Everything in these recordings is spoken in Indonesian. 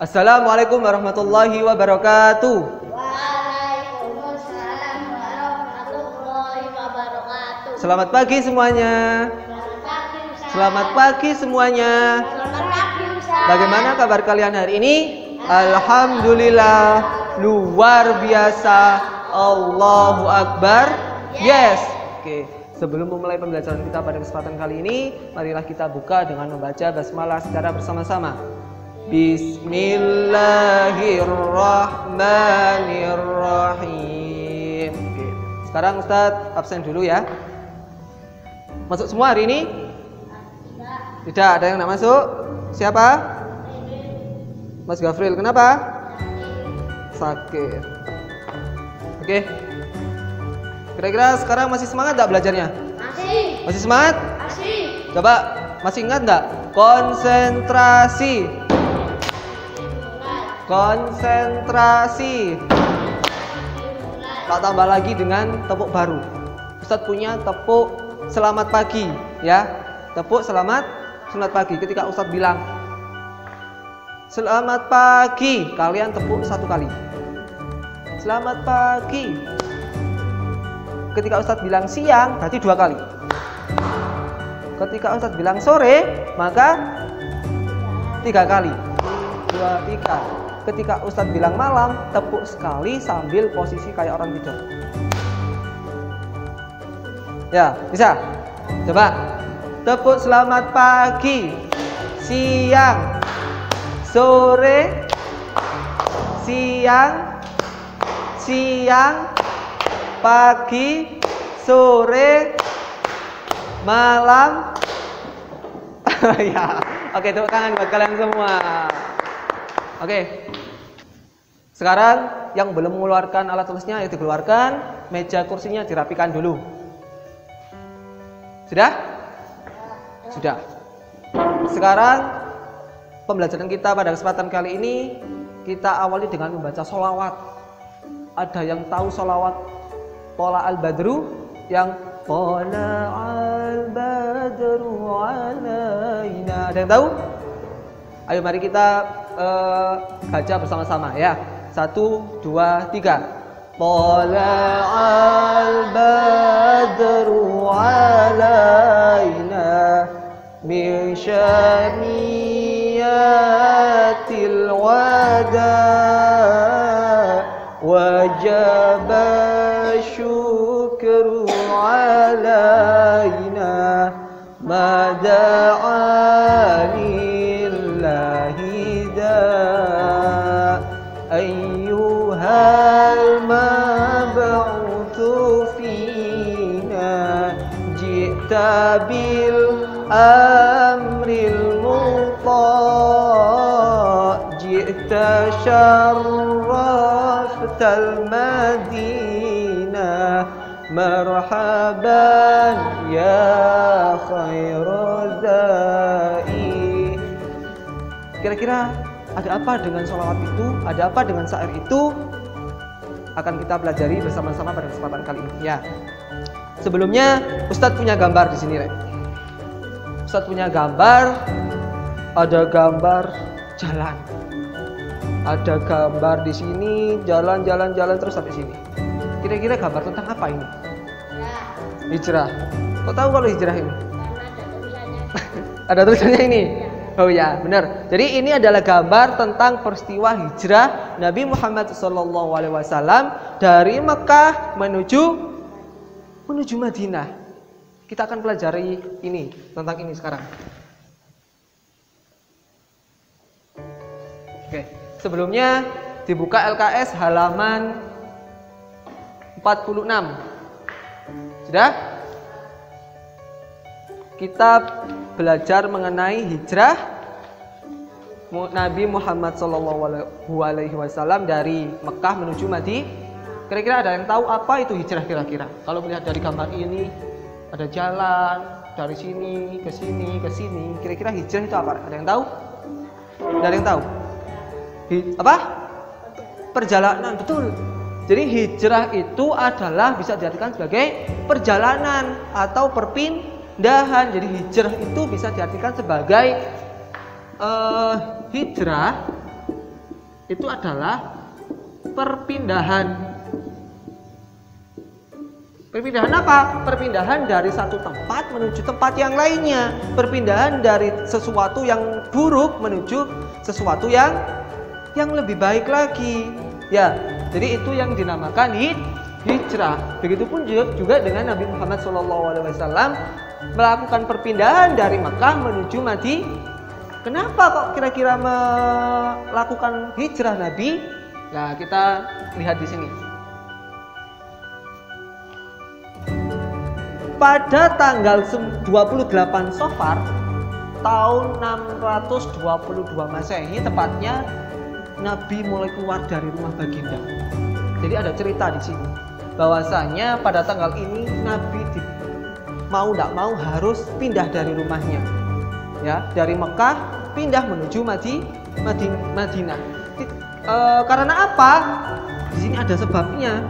Assalamualaikum warahmatullahi wabarakatuh. Waalaikumsalam warahmatullahi wabarakatuh. Selamat pagi semuanya. Selamat pagi semuanya. Selamat pagi Ustaz. Bagaimana kabar kalian hari ini? Alhamdulillah, luar biasa. Allahu Akbar. Yes. Oke, sebelum memulai pembelajaran kita pada kesempatan kali ini, marilah kita buka dengan membaca basmalah secara bersama-sama. Bismillahirrahmanirrahim. Oke, sekarang Ustadz absen dulu ya. Masuk semua hari ini? Tidak, ada yang tidak masuk. Siapa? Mas Gafril, kenapa? Sakit. Oke. Kira-kira sekarang masih semangat enggak belajarnya? Masih. Masih semangat? Masih. Coba, masih ingat enggak? Konsentrasi. Konsentrasi. Tak tambah lagi dengan tepuk baru. Ustadz punya tepuk selamat pagi, ya. Tepuk selamat pagi. Ketika Ustadz bilang selamat pagi, kalian tepuk satu kali. Selamat pagi. Ketika Ustadz bilang siang, berarti dua kali. Ketika Ustadz bilang sore, maka tiga kali. Dua, tiga. Ketika Ustadz bilang malam, tepuk sekali sambil posisi kayak orang tidur. Ya, bisa? Coba. Tepuk selamat pagi, siang, sore, siang, pagi, sore, malam. Ya, oke, tepuk tangan buat kalian semua. Oke. Sekarang yang belum mengeluarkan alat tulisnya ayo dikeluarkan, meja kursinya dirapikan dulu. Sudah? Sudah. Sekarang pembelajaran kita pada kesempatan kali ini kita awali dengan membaca sholawat. Ada yang tahu sholawat Tola al-Badru? Yang Tola al-Badru alaina. Ada yang tahu? Ayo mari kita baca bersama-sama ya. 1, 2, 3. Tola al-Badru alaina min syaniyatil wada wajaba syukru alaina mada'a lillahi da ayyuhal mab'uthu fina ji'ta bil amril muta' ji'ta syarraftal madinah marhaban ya khairul da'i. Kira-kira ada apa dengan sholawat itu? Ada apa dengan syair itu? Akan kita pelajari bersama-sama pada kesempatan kali ini ya. Sebelumnya Ustadz punya gambar di sini, Rek. Ustadz punya gambar, ada gambar jalan, ada gambar di sini jalan terus sampai sini. Kira-kira gambar tentang apa ini? Hijrah. Kok tahu kalau hijrah ini? Ada tulisannya ini. Oh ya, benar. Jadi ini adalah gambar tentang peristiwa hijrah Nabi Muhammad SAW dari Mekah menuju Madinah. Kita akan pelajari ini, tentang ini sekarang. Oke, sebelumnya dibuka LKS halaman 46. Sudah? Kita belajar mengenai hijrah Nabi Muhammad SAW dari Mekah menuju Madinah. Kira-kira ada yang tahu apa itu hijrah kira-kira? Kalau melihat dari gambar ini, ada jalan dari sini ke sini ke sini. Kira-kira hijrah itu apa? Ada yang tahu? Ada yang tahu? Apa? Perjalanan, betul. Jadi hijrah itu adalah bisa diartikan sebagai perjalanan atau perpindahan. Jadi hijrah itu bisa diartikan sebagai hijrah itu adalah perpindahan. Perpindahan apa? Perpindahan dari satu tempat menuju tempat yang lainnya. Perpindahan dari sesuatu yang buruk menuju sesuatu yang lebih baik lagi. Ya, jadi itu yang dinamakan hijrah. Begitupun juga dengan Nabi Muhammad SAW melakukan perpindahan dari Mekah menuju Madinah. Kenapa kok kira-kira melakukan hijrah Nabi? Nah, kita lihat di sini. Pada tanggal 28 Safar tahun 622 Masehi tepatnya, Nabi mulai keluar dari rumah baginda. Jadi ada cerita di sini bahwasanya pada tanggal ini Nabi mau tidak mau harus pindah dari rumahnya. Ya, dari Mekah pindah menuju Madinah. Karena apa? Di sini ada sebabnya.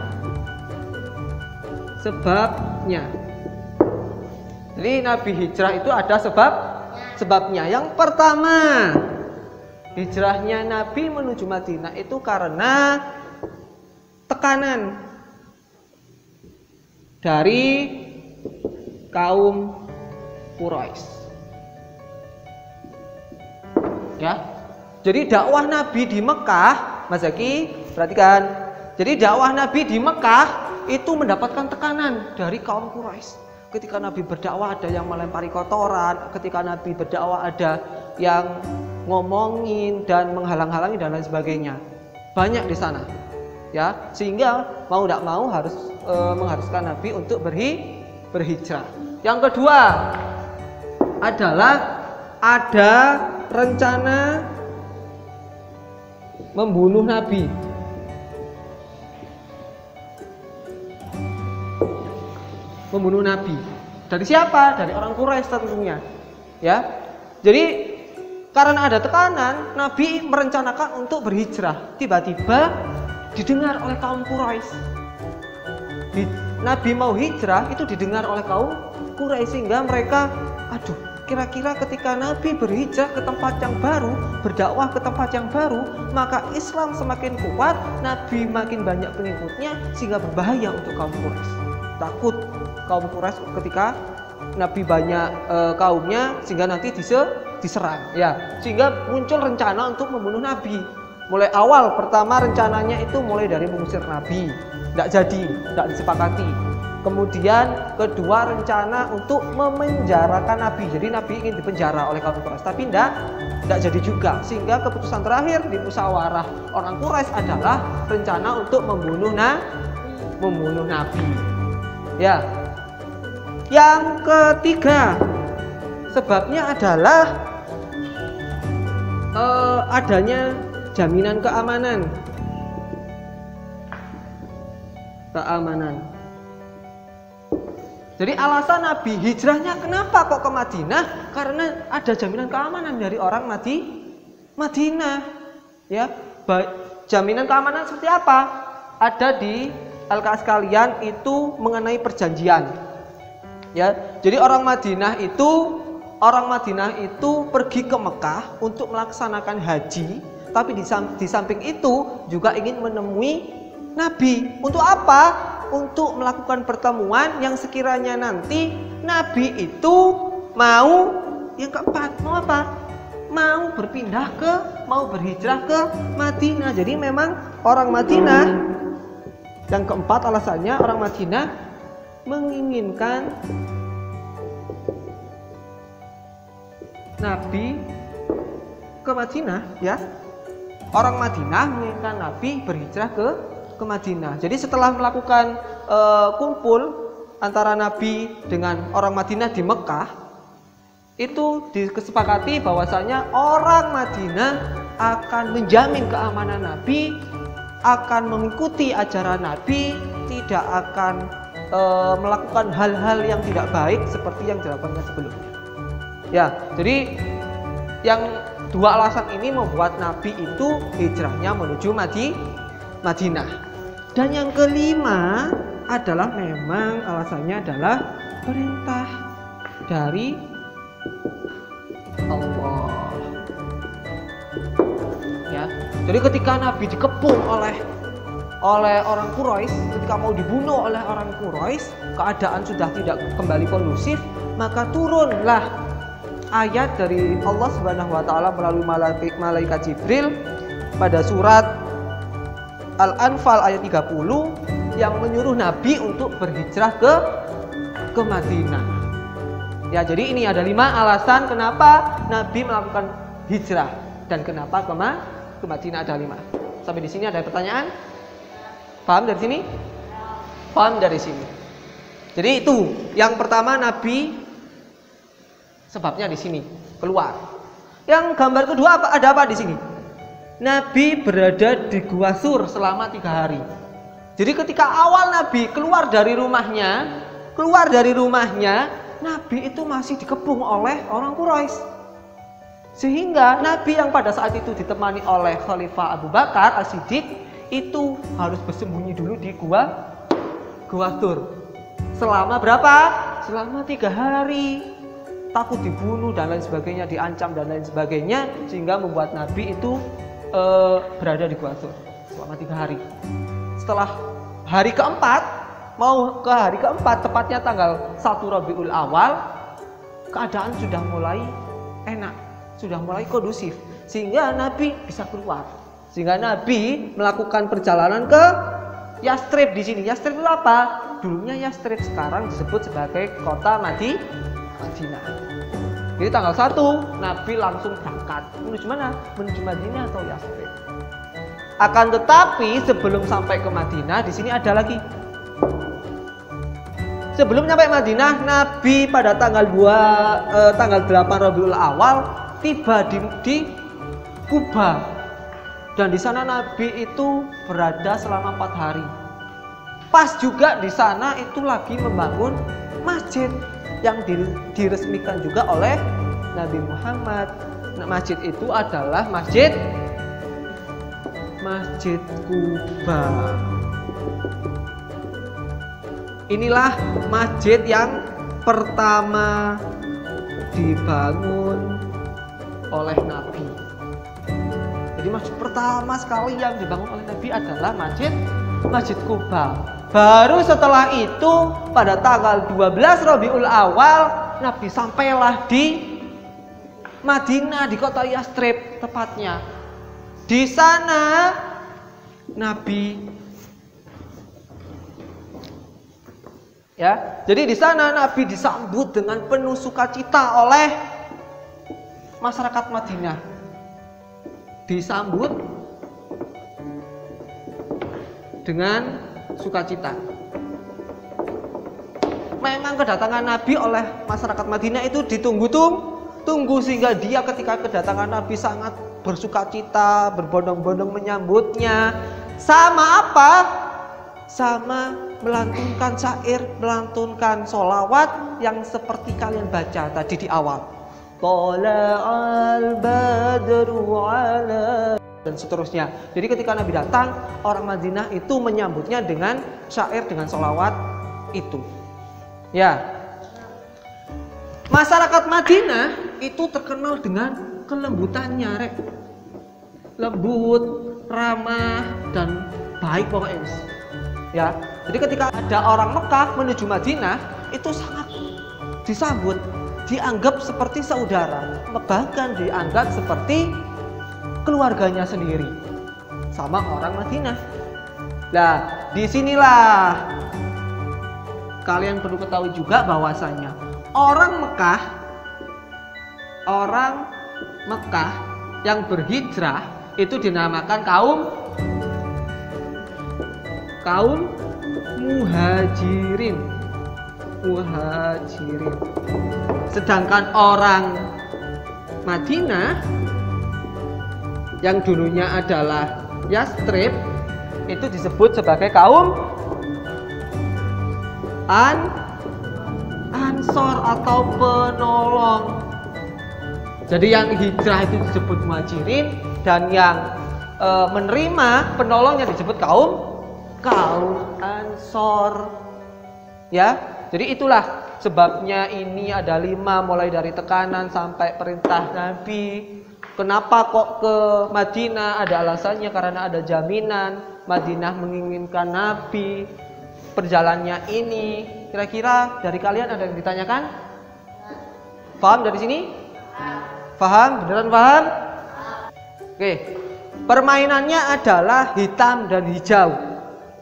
Jadi Nabi hijrah itu ada sebabnya. Yang pertama, hijrahnya Nabi menuju Madinah itu karena tekanan dari kaum Quraisy. Ya. Jadi dakwah Nabi di Mekah, Mas Zaki, perhatikan. Jadi dakwah Nabi di Mekah itu mendapatkan tekanan dari kaum Quraisy. Ketika Nabi berdakwah ada yang melempari kotoran, ketika Nabi berdakwah ada yang ngomongin dan menghalang-halangi dan lain sebagainya. Banyak di sana. Ya, sehingga mau tidak mau harus mengharuskan Nabi untuk berhijrah. Yang kedua adalah ada rencana membunuh Nabi. Membunuh Nabi. Dari siapa? Dari orang Quraisy tentunya. Ya. Jadi karena ada tekanan, Nabi merencanakan untuk berhijrah. Tiba-tiba didengar oleh kaum Quraisy. Nabi mau hijrah itu didengar oleh kaum Quraisy sehingga mereka, aduh, kira-kira ketika Nabi berhijrah ke tempat yang baru, berdakwah ke tempat yang baru, maka Islam semakin kuat, Nabi makin banyak pengikutnya sehingga berbahaya untuk kaum Quraisy. Takut kaum Quraisy ketika Nabi banyak kaumnya sehingga nanti diserang, ya, sehingga muncul rencana untuk membunuh Nabi. Mulai awal pertama rencananya itu mulai dari mengusir Nabi, tidak jadi, tidak disepakati. Kemudian kedua rencana untuk memenjarakan Nabi. Jadi Nabi ingin dipenjara oleh kaum Quraisy, tapi tidak jadi juga. Sehingga keputusan terakhir di musyawarah orang Quraisy adalah rencana untuk membunuh Nabi. Ya. Yang ketiga, sebabnya adalah adanya jaminan keamanan. Jadi alasan Nabi hijrahnya kenapa kok ke Madinah? Karena ada jaminan keamanan dari orang Madinah. Ya, jaminan keamanan seperti apa? Ada di LKS kalian itu mengenai perjanjian. Ya, jadi orang Madinah itu pergi ke Mekah untuk melaksanakan haji, tapi di samping itu juga ingin menemui Nabi. Untuk apa? Untuk melakukan pertemuan yang sekiranya nanti Nabi itu mau, yang keempat, mau apa? Mau berhijrah ke Madinah. Jadi memang orang Madinah, yang keempat alasannya orang Madinah menginginkan Nabi ke Madinah, ya. Orang Madinah menginginkan Nabi berhijrah ke Madinah. Jadi setelah melakukan kumpul antara Nabi dengan orang Madinah di Mekah, itu disepakati bahwasanya orang Madinah akan menjamin keamanan Nabi, akan mengikuti ajaran Nabi, tidak akan melakukan hal-hal yang tidak baik seperti yang dilakukannya sebelumnya. Ya, jadi yang dua alasan ini membuat Nabi itu hijrahnya menuju Madinah. Dan yang kelima adalah memang alasannya adalah perintah dari Allah. Ya, Jadi ketika Nabi dikepung oleh orang Quraisy, ketika mau dibunuh oleh orang Quraisy, keadaan sudah tidak kembali kondusif, maka turunlah ayat dari Allah Subhanahu wa taala melalui malaikat Jibril pada surat Al-Anfal ayat 30 yang menyuruh Nabi untuk berhijrah ke Madinah. Ya, jadi ini ada 5 alasan kenapa Nabi melakukan hijrah dan kenapa ke Madinah ada 5. Sampai di sini ada pertanyaan? Paham dari sini? Paham dari sini. Jadi itu yang pertama, Nabi sebabnya di sini keluar. Yang gambar kedua ada apa di sini? Nabi berada di Gua Sur selama 3 hari. Jadi ketika awal Nabi keluar dari rumahnya, Nabi itu masih dikepung oleh orang Quraisy. Sehingga Nabi yang pada saat itu ditemani oleh Khalifah Abu Bakar As-Siddiq itu harus bersembunyi dulu di Gua Sur. Selama berapa? Selama 3 hari. Takut dibunuh dan lain sebagainya, diancam dan lain sebagainya, sehingga membuat Nabi itu berada di Gua Sur selama 3 hari. Setelah hari keempat, mau ke hari keempat, tepatnya tanggal 1 Rabiul Awal, keadaan sudah mulai enak, sudah mulai kondusif, sehingga Nabi bisa keluar. Sehingga Nabi melakukan perjalanan ke Yastrib di sini. Yastrib itu apa? Dulunya Yastrib, sekarang disebut sebagai kota Madinah. Jadi tanggal 1 Nabi langsung berangkat. Menuju mana? Menuju Madinah atau Yastrib. Akan tetapi sebelum sampai ke Madinah, di sini ada lagi. Sebelum sampai Madinah, Nabi pada tanggal 8 Rabiul Awal tiba di Kuba. Dan di sana Nabi itu berada selama 4 hari. Pas juga di sana itu lagi membangun masjid yang diresmikan juga oleh Nabi Muhammad. Nah, masjid itu adalah Masjid Kuba. Inilah masjid yang pertama dibangun oleh Nabi. Jadi masjid pertama sekali yang dibangun oleh Nabi adalah Masjid Kuba. Baru setelah itu pada tanggal 12 Rabiul Awal Nabi sampailah di Madinah, di kota Yastrib tepatnya. Di sana Nabi jadi di sana Nabi disambut dengan penuh sukacita oleh masyarakat Madinah. Disambut dengan sukacita. Memang kedatangan Nabi oleh masyarakat Madinah itu ditunggu sehingga dia ketika kedatangan Nabi sangat bersukacita, berbondong-bondong menyambutnya. Sama apa? Sama melantunkan syair, melantunkan sholawat yang seperti kalian baca tadi di awal. Tala'al badru ala dan seterusnya. Jadi ketika Nabi datang, orang Madinah itu menyambutnya dengan syair, dengan sholawat itu. Ya. Masyarakat Madinah itu terkenal dengan kelembutannya, lembut, ramah dan baik pokoknya. Ya. Jadi ketika ada orang Mekah menuju Madinah itu sangat disambut, dianggap seperti saudara, bahkan dianggap seperti keluarganya sendiri sama orang Madinah. Nah, disinilah kalian perlu ketahui juga bahwasanya orang Mekah yang berhijrah itu dinamakan kaum muhajirin. Sedangkan orang Madinah yang dulunya adalah Yastrib itu disebut sebagai kaum Ansor atau penolong. Jadi yang hijrah itu disebut muhajirin dan yang menerima penolongnya disebut kaum Ansor. Ya, jadi itulah sebabnya ini ada 5, mulai dari tekanan sampai perintah Nabi, Kenapa kok ke Madinah? Ada alasannya, karena ada jaminan Madinah menginginkan Nabi. Perjalanannya ini. Kira-kira dari kalian ada yang ditanyakan? Paham dari sini? Paham? Beneran paham? Oke. Permainannya adalah hitam dan hijau.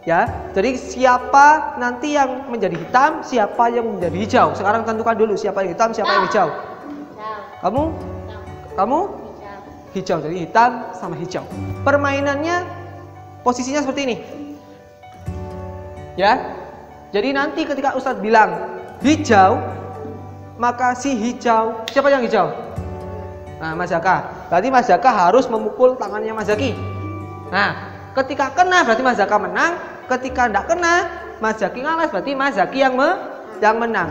Ya. Jadi siapa nanti yang menjadi hitam, siapa yang menjadi hijau. Sekarang tentukan dulu siapa yang hitam, siapa yang hijau. Kamu? Kamu? Hijau. Jadi hitam sama hijau. Permainannya posisinya seperti ini. Ya. Jadi nanti ketika Ustadz bilang hijau, maka si hijau, siapa yang hijau? Nah, Mas Zaka. Berarti Mas Zaka harus memukul tangannya Mas Zaki. Nah, ketika kena berarti Mas Zaka menang. Ketika tidak kena, Mas Zaki ngalah, berarti Mas Zaki yang menang.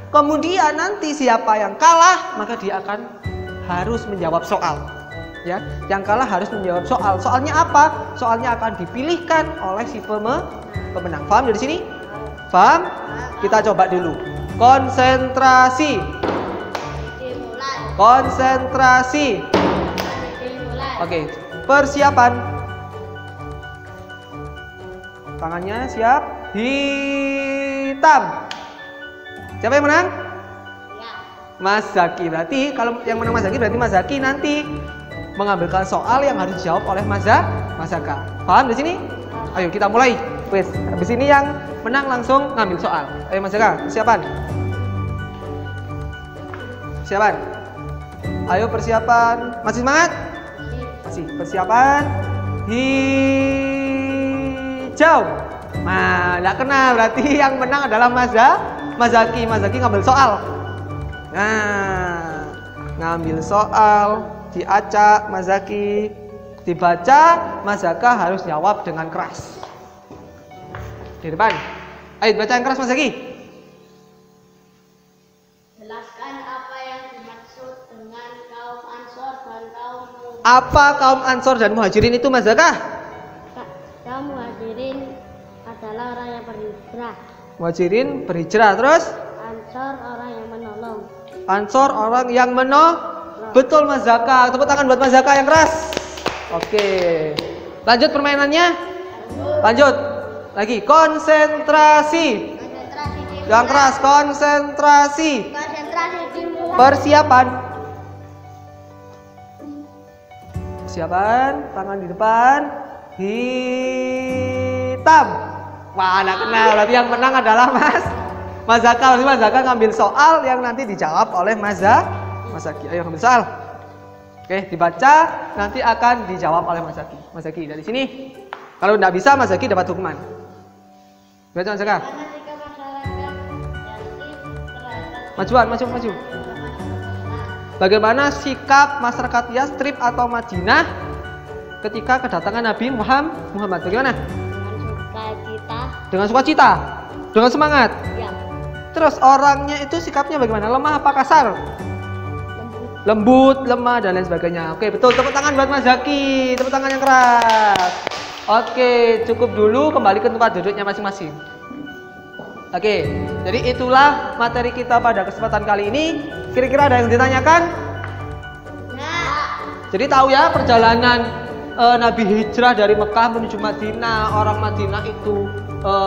Kemudian nanti siapa yang kalah, maka dia akan harus menjawab soal. Ya, yang kalah harus menjawab soal. Soalnya apa? Soalnya akan dipilihkan oleh si pemenang. Paham dari sini? Paham? Kita coba dulu. Konsentrasi. Konsentrasi. Oke, persiapan. Tangannya siap. Hitam. Siapa yang menang? Mas Zaki. Berarti kalau yang menang Mas Zaki, berarti Mas Zaki nanti mengambilkan soal yang harus dijawab oleh Mas Zaka. Paham di sini? Ayo kita mulai. Wes, habis ini yang menang langsung ngambil soal. Ayo Mas Zaka, persiapan. Persiapan. Ayo persiapan. Masih semangat? Masih. Persiapan. Hijau. Nah, tidak kena. Berarti yang menang adalah Mas Zaki. Mas Zaki ngambil soal. Nah, ngambil soal, diacak Mas Zaki, dibaca, Mas Zaka harus jawab dengan keras. Di depan. Ayo baca yang keras Mas Zaki. Jelaskan apa yang dimaksud dengan kaum Ansor dan kaum Muhajirin. Apa kaum Ansor dan Muhajirin itu Mas Zaka? Kaum Muhajirin adalah orang yang berhijrah. Muhajirin berhijrah, terus? Ansor orang yang menolong. Ansor orang yang menolong. Betul Mas Zaka. Tepuk tangan buat Mas Zaka yang keras. Oke. Lanjut permainannya. Lanjut. Lagi konsentrasi. Yang keras, konsentrasi. Konsentrasi dimulai. Persiapan. Persiapan, tangan di depan. Hitam. Wah, anak kenal. Berarti yang menang adalah Mas Zaka. Mas Zaka ngambil soal yang nanti dijawab oleh Mas Zaki. Ayo ngambil soal. Oke, dibaca, nanti akan dijawab oleh Mas Zaki. Mas Zaki dari sini. Kalau tidak bisa, Mas Zaki dapat hukuman. Baca Mas Zaka. Maju. Bagaimana sikap masyarakat Yastrib atau Madinah ketika kedatangan Nabi Muhammad? Bagaimana? Dengan sukacita. Dengan semangat. Ya. Terus orangnya itu sikapnya bagaimana? Lemah apa kasar? Lembut, lemah, dan lain sebagainya. Oke, betul. Tepuk tangan buat Mas Zaki. Tepuk tangan yang keras. Oke, cukup dulu. Kembali ke tempat duduknya masing-masing. Oke, jadi itulah materi kita pada kesempatan kali ini. Kira-kira ada yang ditanyakan? Jadi tahu ya perjalanan Nabi hijrah dari Mekah menuju Madinah. Orang Madinah itu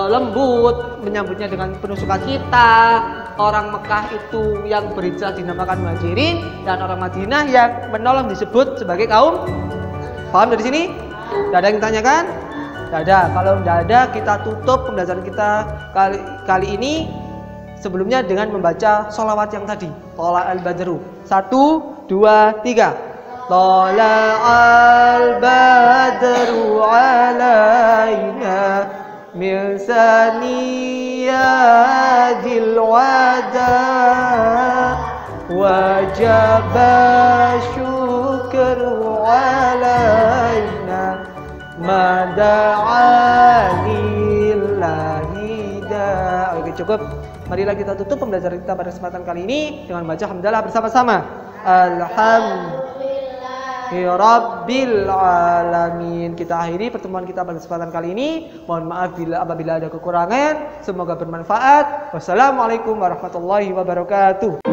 lembut, menyambutnya dengan penuh sukacita. Orang Mekah itu yang berhijrah dinamakan Muhajirin, dan orang Madinah yang menolong disebut sebagai kaum. Paham dari sini? Tidak ada yang ditanyakan? Tidak ada. Kalau tidak ada, kita tutup pembelajaran kita kali ini sebelumnya dengan membaca sholawat yang tadi. Tola al-badru. 1, 2, 3. Tola al-badru alaina min saniyadil wada wajaba syukru alaina mada'alillahi da. Oke, cukup. Marilah kita tutup pembelajaran kita pada kesempatan kali ini dengan baca hamdalah bersama-sama. Rabbil alamin. Kita akhiri pertemuan kita pada kesempatan kali ini. Mohon maaf apabila ada kekurangan. Semoga bermanfaat. Wassalamualaikum warahmatullahi wabarakatuh.